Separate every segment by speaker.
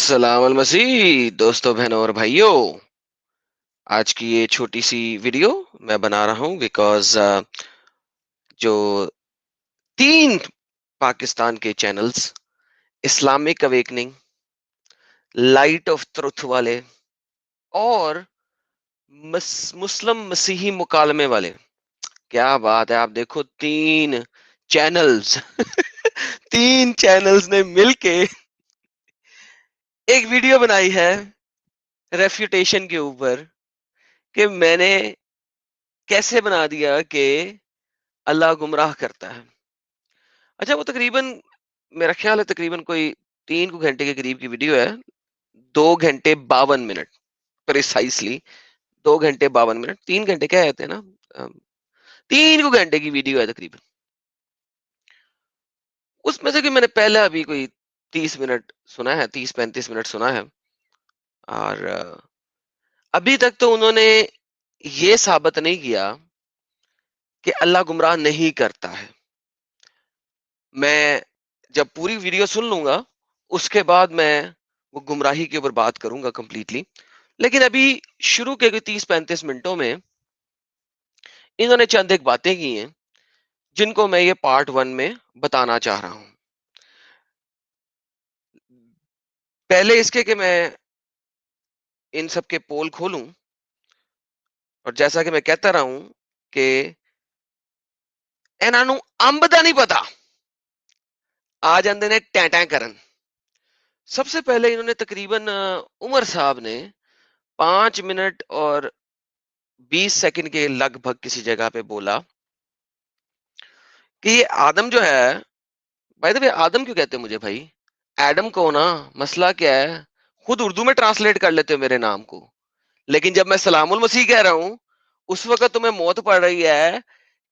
Speaker 1: सलाम अल मसीह दोस्तों बहनों और भाइयों। आज की ये छोटी सी वीडियो मैं बना रहा हूँ बिकॉज जो 3 पाकिस्तान के channels Islamic awakening, light of truth वाले और मुस्लिम मसीही मुकालमे वाले, क्या बात है। आप देखो 3 चैनल्स 3 चैनल्स ने मिलके एक वीडियो बनाई है रेफ्यूटेशन के ऊपर कि मैंने कैसे बना दिया कि अल्लाह गुमराह करता है। अच्छा, वो तकरीबन मेरा ख्याल है तकरीबन कोई 3 को घंटे के करीब की वीडियो है। 2 घंटे 52 मिनट प्रिसाइसली, 2 घंटे 52 मिनट, 3 घंटे क्या कहते हैं ना, 3 को घंटे की वीडियो है तकरीबन। उसमें से कि मैंने पहले अभी कोई 30 मिनट सुना है, 30-35 मिनट सुना है। और अभी तक तो उन्होंने ये साबित नहीं किया कि अल्लाह गुमराह नहीं करता है। मैं जब पूरी वीडियो सुन लूंगा उसके बाद मैं वो गुमराही के ऊपर बात करूंगा कंप्लीटली। लेकिन अभी शुरू के 30-35 मिनटों में इन्होंने चंद एक बातें की हैं जिनको मैं ये पार्ट 1 में बताना चाह रहा हूं। पहले इसके कि मैं इन सब के पोल खोलूं, और जैसा कि मैं कहता रहा हूं कि ਇਹਨਾਂ ਨੂੰ ਅੰਬ ਦਾ नहीं पता, आ जाते ने टैं टैं करन। सबसे पहले इन्होंने तकरीबन उमर साहब ने 5 मिनट और 20 सेकंड के लगभग किसी जगह पे बोला कि ये आदम जो है, बाय द वे आदम क्यों कहते हैं मुझे भाई, एडम को ना, मसला क्या है, खुद उर्दू में ट्रांसलेट कर लेते हो मेरे नाम को। लेकिन जब मैं सलामुल मसीह कह रहा हूं उस वक्त तुम्हें मौत पड़ रही है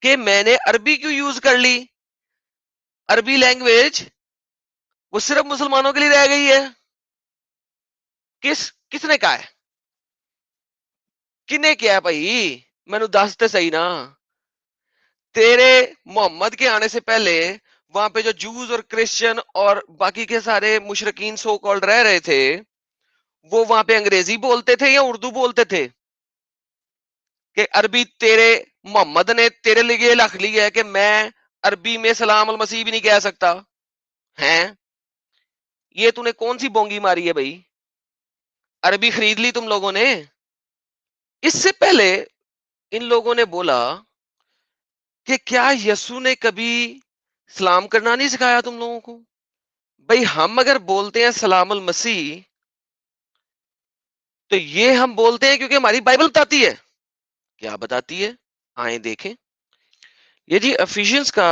Speaker 1: कि मैंने अरबी क्यों यूज कर ली। अरबी लैंग्वेज वो सिर्फ मुसलमानों के लिए रह गई है। किसने कहा है, किने किया है भाई, मैनू दस ते सही ना। तेरे मोहम्मद के आने से पहले वहां पे जो जूस और क्रिश्चियन और बाकी के सारे मुशरकीन सो कॉल्ड रह रहे थे, वो वहां पे अंग्रेजी बोलते थे या उर्दू बोलते थे? कि अरबी तेरे मोहम्मद ने तेरे लिए लिख ली है कि मैं अरबी में सलाम अल मसीह भी नहीं कह सकता है? ये तूने कौन सी बोंगी मारी है भाई? अरबी खरीद ली तुम लोगों ने। इससे पहले इन लोगों ने बोला कि क्या यसु ने कभी सलाम करना नहीं सिखाया तुम लोगों को? भाई हम अगर बोलते हैं सलाम अल मसीह तो ये हम बोलते हैं क्योंकि हमारी बाइबल बताती है। क्या बताती है? आए देखें। ये जी एफिशियंस का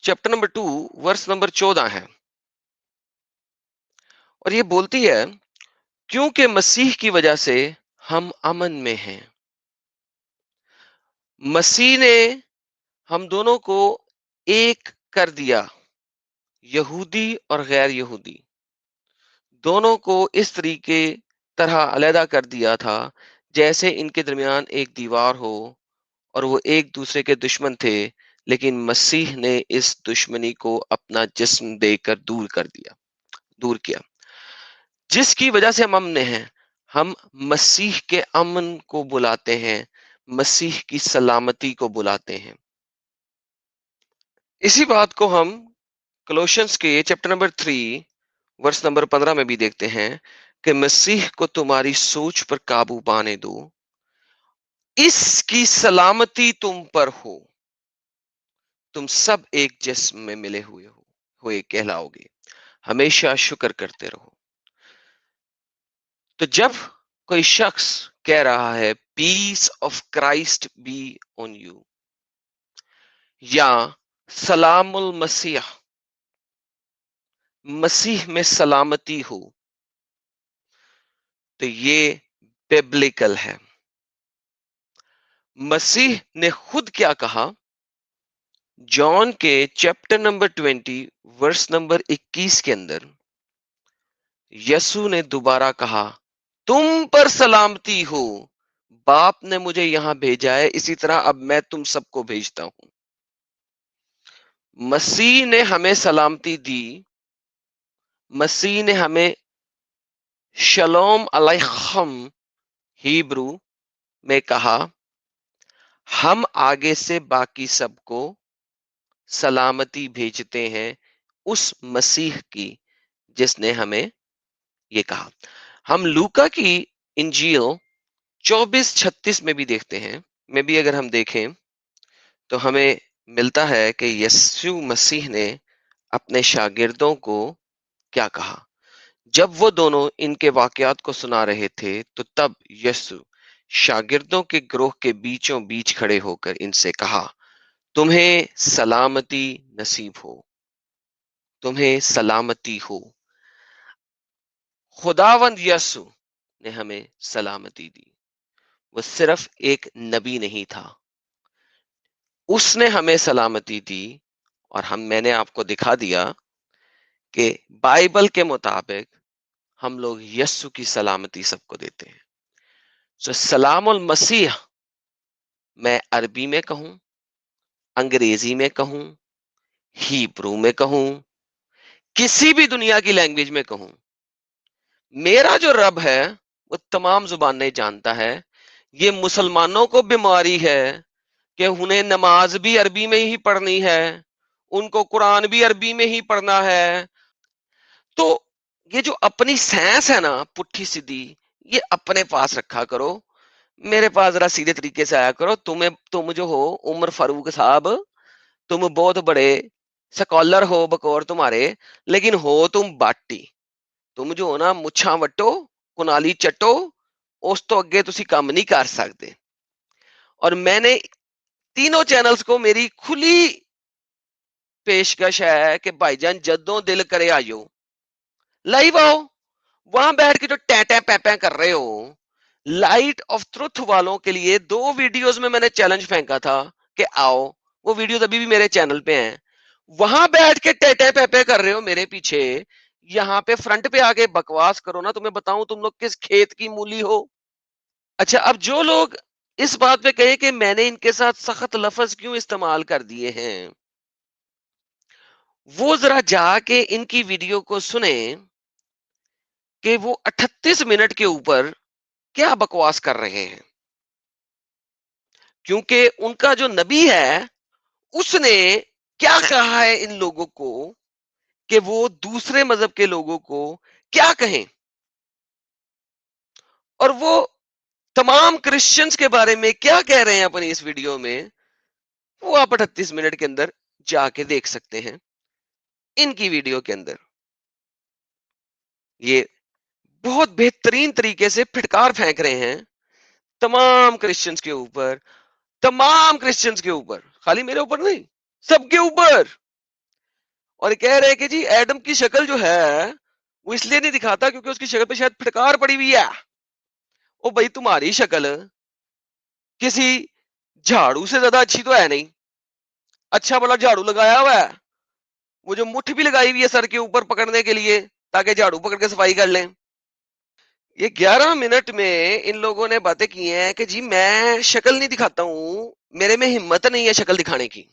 Speaker 1: चैप्टर नंबर 2 वर्स नंबर 14 है, और ये बोलती है क्योंकि मसीह की वजह से हम अमन में हैं। मसीह ने हम दोनों को एक कर दिया, यहूदी और गैर यहूदी दोनों को इस तरीके तरह अलहदा कर दिया था जैसे इनके दरमियान एक दीवार हो और वो एक दूसरे के दुश्मन थे, लेकिन मसीह ने इस दुश्मनी को अपना जिस्म देकर दूर किया, जिसकी वजह से हम अमन हैं। हम मसीह के अमन को बुलाते हैं, मसीह की सलामती को बुलाते हैं। इसी बात को हम कोलोशियंस के चैप्टर नंबर 3 वर्स नंबर 15 में भी देखते हैं कि मसीह को तुम्हारी सोच पर काबू पाने दो, इसकी सलामती तुम पर हो, तुम सब एक जिस्म में मिले हुए कहलाओगे, हमेशा शुक्र करते रहो। तो जब कोई शख्स कह रहा है peace of Christ be on you या सलामुल मसीह, मसीह में सलामती हो, तो ये बिब्लिकल है। मसीह ने खुद क्या कहा? जॉन के चैप्टर नंबर 20 वर्स नंबर 21 के अंदर यसु ने दोबारा कहा, तुम पर सलामती हो, बाप ने मुझे यहां भेजा है, इसी तरह अब मैं तुम सबको भेजता हूं। मसीह ने हमें सलामती दी, मसीह ने हमें शलोम अलैखम हिब्रू में कहा, हम आगे से बाकी सबको सलामती भेजते हैं उस मसीह की जिसने हमें ये कहा। हम लूका की इंजील 24:36 में भी देखते हैं, में भी अगर हम देखें तो हमें मिलता है कि यीशु मसीह ने अपने शागिर्दों को क्या कहा। जब वो दोनों इनके वाकयात को सुना रहे थे तो तब यीशु शागिर्दों के ग्रोह के बीचों बीच खड़े होकर इनसे कहा, तुम्हें सलामती नसीब हो, तुम्हें सलामती हो। खुदावंद यीशु ने हमें सलामती दी। वो सिर्फ एक नबी नहीं था, उसने हमें सलामती दी। और मैंने आपको दिखा दिया कि बाइबल के मुताबिक हम लोग यीशु की सलामती सबको देते हैं। सो सलामुल मसीह मैं अरबी में कहूं, अंग्रेजी में कहूं, हिब्रू में कहूं, किसी भी दुनिया की लैंग्वेज में कहूं, मेरा जो रब है वो तमाम जुबानें जानता है। ये मुसलमानों को बीमारी है कि उन्हें नमाज भी अरबी में ही पढ़नी है, उनको कुरान भी अरबी में ही पढ़ना है। तो ये जो अपनी साइंस है ना पुट्ठी सीधी, ये अपने पास रखा करो, मेरे पास जरा सीधे तरीके से आया करो। तुम जो हो उमर फारूक साहब, तुम बहुत बड़े स्कॉलर हो बकौर तुम्हारे, लेकिन हो तुम बाटी। तुम जो हो ना मुच्छां वट्टो कुनाली चट्टो, उस तो अगे तुसी काम नहीं कर सकते। और मैंने तीनों चैनल्स को मेरी खुली पेशकश है कि भाईजान जदों दिल करे आयो लाइव आओ। वहां बैठ के जो टैटे पैपे कर रहे हो, लाइट ऑफ ट्रुथ वालों के लिए 2 वीडियोस में मैंने चैलेंज फेंका था कि आओ। वो वीडियोस अभी भी मेरे चैनल पे हैं। वहां बैठ के टैटे पैपे कर रहे हो मेरे पीछे, यहाँ पे फ्रंट पे आके बकवास करो ना, तुम्हें बताऊं तुम लोग किस खेत की मूली हो। अच्छा, अब जो लोग इस बात पे कहे कि मैंने इनके साथ सख्त लफ्ज क्यों इस्तेमाल कर दिए हैं, वो जरा जाके इनकी वीडियो को सुने कि वो 38 मिनट के ऊपर क्या बकवास कर रहे हैं। क्योंकि उनका जो नबी है उसने क्या कहा है इन लोगों को कि वो दूसरे मजहब के लोगों को क्या कहें, और वो तमाम क्रिश्चियंस के बारे में क्या कह रहे हैं अपनी इस वीडियो में, वो आप 38 मिनट के अंदर जाके देख सकते हैं। इनकी वीडियो के अंदर ये बहुत बेहतरीन तरीके से फिटकार फेंक रहे हैं तमाम क्रिश्चियंस के ऊपर, तमाम क्रिश्चियंस के ऊपर, खाली मेरे ऊपर नहीं, सबके ऊपर। और कह रहे हैं कि जी एडम की शक्ल जो है वो इसलिए नहीं दिखाता क्योंकि उसकी शक्ल पे शायद फिटकार पड़ी हुई है। ओ भाई, तुम्हारी शक्ल किसी झाड़ू से ज्यादा अच्छी तो है नहीं। अच्छा भला झाड़ू लगाया हुआ है, वो जो मुठ भी लगाई हुई है सर के ऊपर पकड़ने के लिए ताकि झाड़ू पकड़ के सफाई कर लें। ये 11 मिनट में इन लोगों ने बातें की हैं कि जी मैं शक्ल नहीं दिखाता हूं, मेरे में हिम्मत नहीं है शक्ल दिखाने की।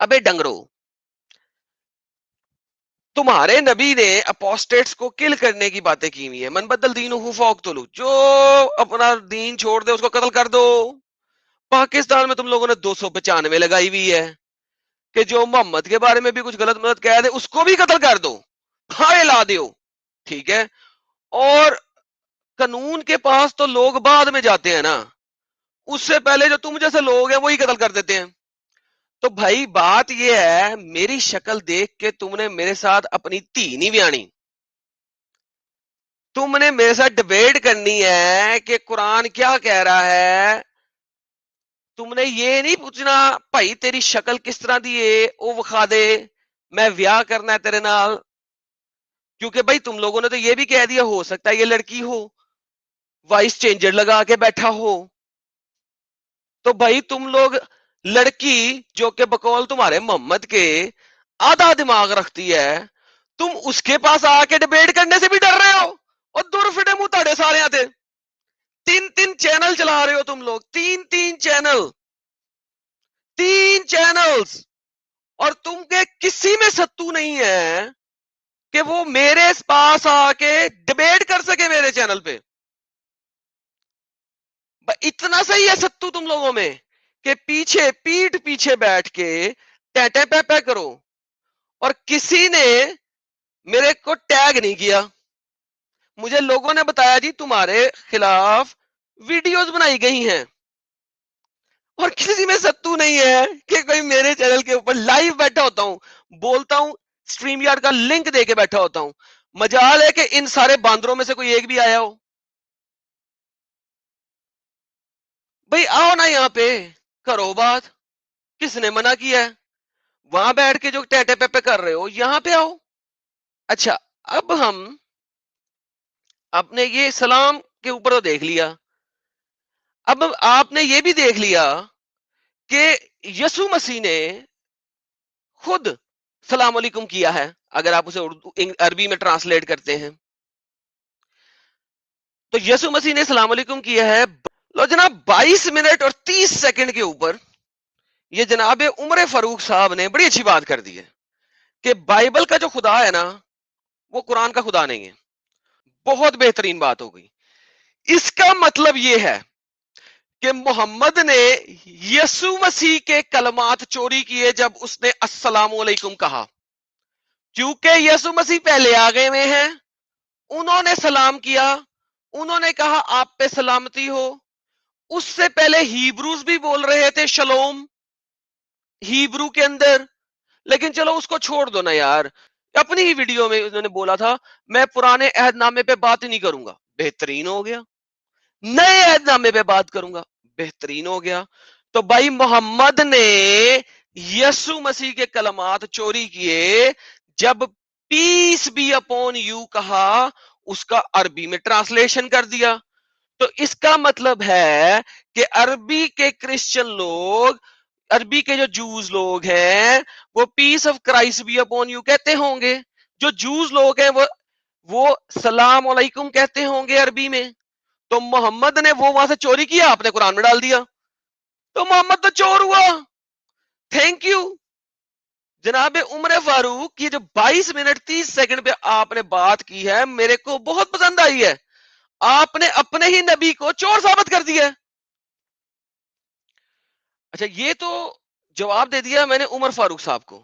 Speaker 1: अबे डंगरो, तुम्हारे नबी ने अपोस्टेट्स को किल करने की बातें की हुई है। मन बदल दीन हु फौक्तुलू, जो अपना दीन छोड़ दे उसको कत्ल कर दो। पाकिस्तान में तुम लोगों ने 295 लगाई हुई है कि जो मोहम्मद के बारे में भी कुछ गलत मदद कह दे उसको भी कत्ल कर दो, फाड़े ला दो। ठीक है, और कानून के पास तो लोग बाद में जाते हैं ना, उससे पहले जो तुम जैसे लोग हैं वही कत्ल कर देते हैं। तो भाई बात यह है, मेरी शक्ल देख के तुमने मेरे साथ अपनी धी नहीं ब्यानी, तुमने मेरे साथ डिबेट करनी है कि कुरान क्या कह रहा है। तुमने ये नहीं पूछना भाई तेरी शक्ल किस तरह दी है वो विखा दे, मैं ब्याह करना है तेरे नाल। क्योंकि भाई तुम लोगों ने तो ये भी कह दिया हो सकता है ये लड़की हो, वॉइस चेंजर लगा के बैठा हो। तो भाई तुम लोग लड़की जो कि बकौल तुम्हारे मोहम्मद के आधा दिमाग रखती है, तुम उसके पास आके डिबेट करने से भी डर रहे हो। और दूर फिटे मुंह ताड़े सारे आते, 3-3 चैनल चला रहे हो तुम लोग, 3-3 चैनल, 3 चैनल्स, और तुम के किसी में सत्तू नहीं है کہ وہ میرے پاس آ کے ڈبیٹ کر سکے میرے چینل پہ. اتنا صحیح ہے ستو تم لوگوں میں کہ پیچھے پیٹھ بیٹھ کے ٹے پے کرو. اور کسی نے میرے کو ٹیگ نہیں کیا. مجھے لوگوں نے بتایا جی تمہارے خلاف ویڈیوز بنائی گئی ہیں، اور کسی میں ستو نہیں ہے کہ کوئی میرے چینل کے اوپر لائیو بیٹھا ہوتا ہوں، بولتا ہوں، سٹریم یارڈ کا لنک دے کے بیٹھا ہوتا ہوں. مجال ہے کہ ان سارے باندروں میں سے کوئی ایک بھی آیا ہو. بھئی آؤ نا یہاں پہ کرو بات. کس نے منع کیا ہے؟ وہاں بیٹھ کے جو ٹیٹے پے کر رہے ہو یہاں پہ آؤ. اچھا، اب ہم اپنے یہ سلام کے اوپر تو دیکھ لیا. اب آپ نے یہ بھی دیکھ لیا کہ یسوع مسیح نے خود سلام علیکم کیا ہے، اگر آپ اسے عربی میں ٹرانسلیٹ کرتے ہیں تو یسوع مسیح نے سلام علیکم کیا ہے. لو جناب 22 منٹ اور 30 سیکنڈ کے اوپر یہ جناب عمر فاروق صاحب نے بڑی اچھی بات کر دی ہے کہ بائبل کا جو خدا ہے نا وہ قرآن کا خدا نہیں ہے. بہت بہترین بات ہو گئی. اس کا مطلب یہ ہے کہ محمد نے یسوع مسیح کے کلمات چوری کیے جب اس نے السلام علیکم کہا، کیونکہ یسوع مسیح پہلے آ گئے ہوئے ہیں. انہوں نے سلام کیا، انہوں نے کہا آپ پہ سلامتی ہو. اس سے پہلے ہیبروز بھی بول رہے تھے شلوم ہیبرو کے اندر، لیکن چلو اس کو چھوڑ دو نا یار. اپنی ہی ویڈیو میں انہوں نے بولا تھا میں پرانے عہد نامے پہ بات ہی نہیں کروں گا. بہترین ہو گیا. نئے عہد نامے پہ بات کروں گا. بہترین ہو گیا. تو بھائی محمد نے یسوع مسیح کے کلمات چوری کیے جب پیس بی اپون یو کہا، اس کا عربی میں ٹرانسلیشن کر دیا. تو اس کا مطلب ہے کہ عربی کے کرسچن لوگ، عربی کے جو جوز لوگ ہیں وہ peace of Christ be upon you کہتے ہوں گے. جو جوز لوگ ہیں وہ سلام علیکم کہتے ہوں گے عربی میں. تو محمد نے وہ وہاں سے چوری کیا، آپ نے قرآن میں ڈال دیا، تو محمد تو چور ہوا. تھینک یو جناب عمر فاروق کی جو 22 منٹ 30 سیکنڈ پہ آپ نے بات کی ہے میرے کو بہت پسند آئی ہے. آپ نے اپنے ہی نبی کو چور ثابت کر دیا. اچھا، یہ تو جواب دے دیا میں نے عمر فاروق صاحب کو،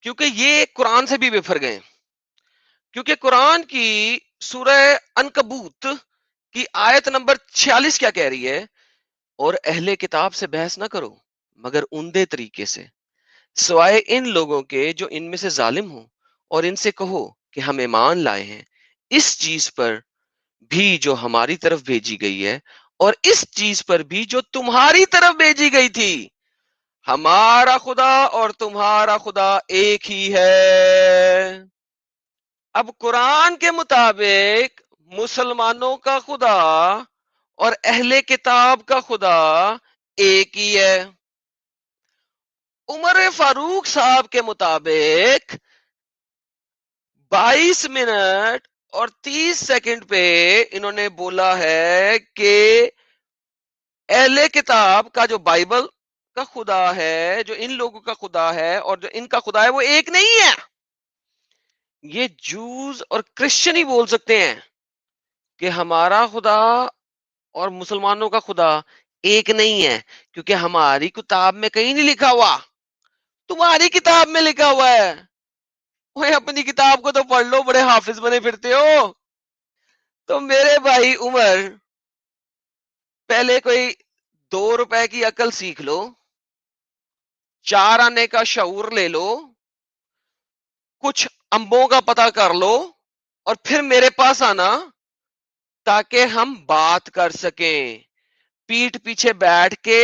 Speaker 1: کیونکہ یہ قرآن سے بھی بفر گئے. کیونکہ قرآن کی سورہ عنکبوت کی آیت نمبر 46 کیا کہہ رہی ہے؟ اور اہل کتاب سے بحث نہ کرو مگر عمدے طریقے سے، سوائے ان لوگوں کے جو ان میں سے ظالم ہوں، اور ان سے کہو کہ ہم ایمان لائے ہیں اس چیز پر بھی جو ہماری طرف بھیجی گئی ہے، اور اس چیز پر بھی جو تمہاری طرف بھیجی گئی تھی. ہمارا خدا اور تمہارا خدا ایک ہی ہے. اب قرآن کے مطابق مسلمانوں کا خدا اور اہل کتاب کا خدا ایک ہی ہے. عمر فاروق صاحب کے مطابق 22 منٹ اور 30 سیکنڈ پہ انہوں نے بولا ہے کہ اہل کتاب کا جو بائبل کا خدا ہے، جو ان لوگوں کا خدا ہے اور جو ان کا خدا ہے وہ ایک نہیں ہے. یہ جوز اور کرسچن ہی بول سکتے ہیں کہ ہمارا خدا اور مسلمانوں کا خدا ایک نہیں ہے، کیونکہ ہماری کتاب میں کہیں نہیں لکھا ہوا، تمہاری کتاب میں لکھا ہوا ہے. وہ اپنی کتاب کو تو پڑھ لو، بڑے حافظ بنے پھرتے ہو. تو میرے بھائی عمر، پہلے کوئی 2 روپے کی عقل سیکھ لو، 4 آنے کا شعور لے لو، کچھ امبوں کا پتہ کر لو، اور پھر میرے پاس آنا تاکہ ہم بات کر سکیں. پیٹ پیچھے بیٹھ کے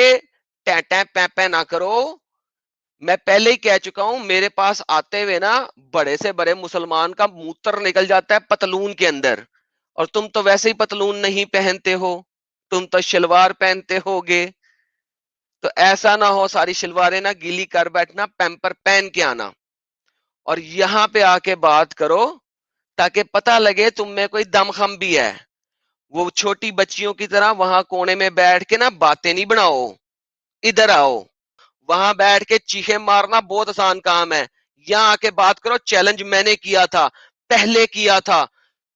Speaker 1: ٹیں پیں نہ کرو. میں پہلے ہی کہہ چکا ہوں میرے پاس آتے ہوئے نا بڑے سے بڑے مسلمان کا موتر نکل جاتا ہے پتلون کے اندر، اور تم تو ویسے ہی پتلون نہیں پہنتے ہو، تم تو شلوار پہنتے ہو گے. تو ایسا نہ ہو ساری شلواریں نہ گیلی کر بیٹھنا، پیمپر پہن کے آنا اور یہاں پہ آ کے بات کرو تاکہ پتہ لگے تم میں کوئی دم خم بھی ہے. وہ چھوٹی بچیوں کی طرح وہاں کونے میں بیٹھ کے نا باتیں نہیں بناؤ. ادھر آؤ، وہاں بیٹھ کے چیخے مارنا بہت آسان کام ہے. یہاں آ کے بات کرو. چیلنج میں نے کیا تھا پہلے کیا تھا.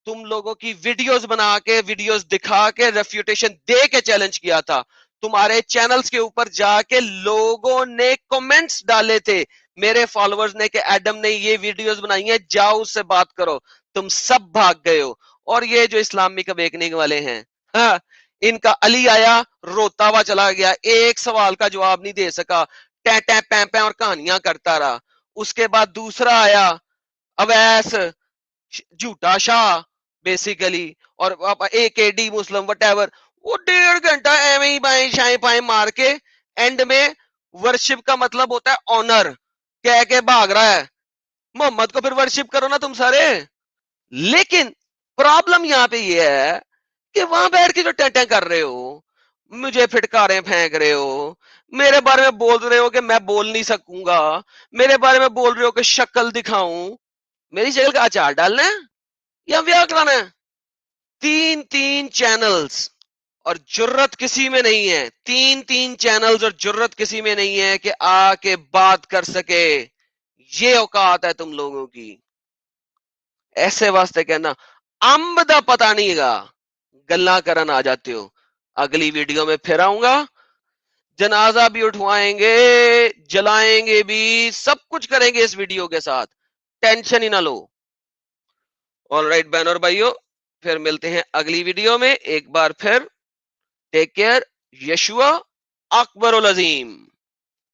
Speaker 1: تم لوگوں کی ویڈیوز بنا کے ویڈیوز دکھا کے ریفیوٹیشن دے کے چیلنج کیا تھا. تمہارے چینلز کے اوپر جا کے لوگوں نے کومنٹس ڈالے تھے میرے فالوورز نے کہ ایڈم نے یہ ویڈیوز بنائی ہیں, جاؤ اس سے بات کرو. تم سب بھاگ گئے ہو. اور یہ جو اسلامک اویکننگ والے ہیں, ہاں, ان کا علی آیا روتا ہوا چلا گیا, ایک سوال کا جواب نہیں دے سکا, ٹیں ٹیں پیں پیں اور کہانیاں کرتا رہا. اس کے بعد دوسرا آیا اویس جھوٹا شاہ بیسیکلی, اور اے کے ڈی مسلم وٹ ایور, وہ 1.5 گھنٹہ ایویں ہی بائیں شائیں پائیں مار کے اینڈ میں ورشپ کا مطلب ہوتا ہے آنر کہہ کے بھاگ رہا ہے. محمد کو پھر ورشپ کرو نا تم سارے. لیکن پرابلم یہاں پہ یہ ہے کہ وہاں بیٹھ کے جو ٹینٹیں کر رہے ہو, مجھے پھٹکاریں پھینک رہے ہو, میرے بارے میں بول رہے ہو کہ میں بول نہیں سکوں گا, میرے بارے میں بول رہے ہو کہ شکل دکھاؤں, میری شکل کا اچار ڈالنا ہے یا بیاہ کرانا ہے. 3 چینلز اور جرت کسی میں نہیں ہے, 3 چینلز اور جرت کسی میں نہیں ہے کہ آ کے بات کر سکے. یہ اوقات ہے تم لوگوں کی. ایسے واسطے کہنا امب دا پتہ نہیں گا, گلا کرن آ جاتے ہو. اگلی ویڈیو میں پھر آؤں گا, جنازہ بھی اٹھوائیں گے, جلائیں گے بھی, سب کچھ کریں گے اس ویڈیو کے ساتھ, ٹینشن ہی نہ لو. آل رائٹ بہن اور بھائیو, پھر ملتے ہیں اگلی ویڈیو میں. ایک بار پھر ٹیک کیئر. یشوا اکبر العظیم.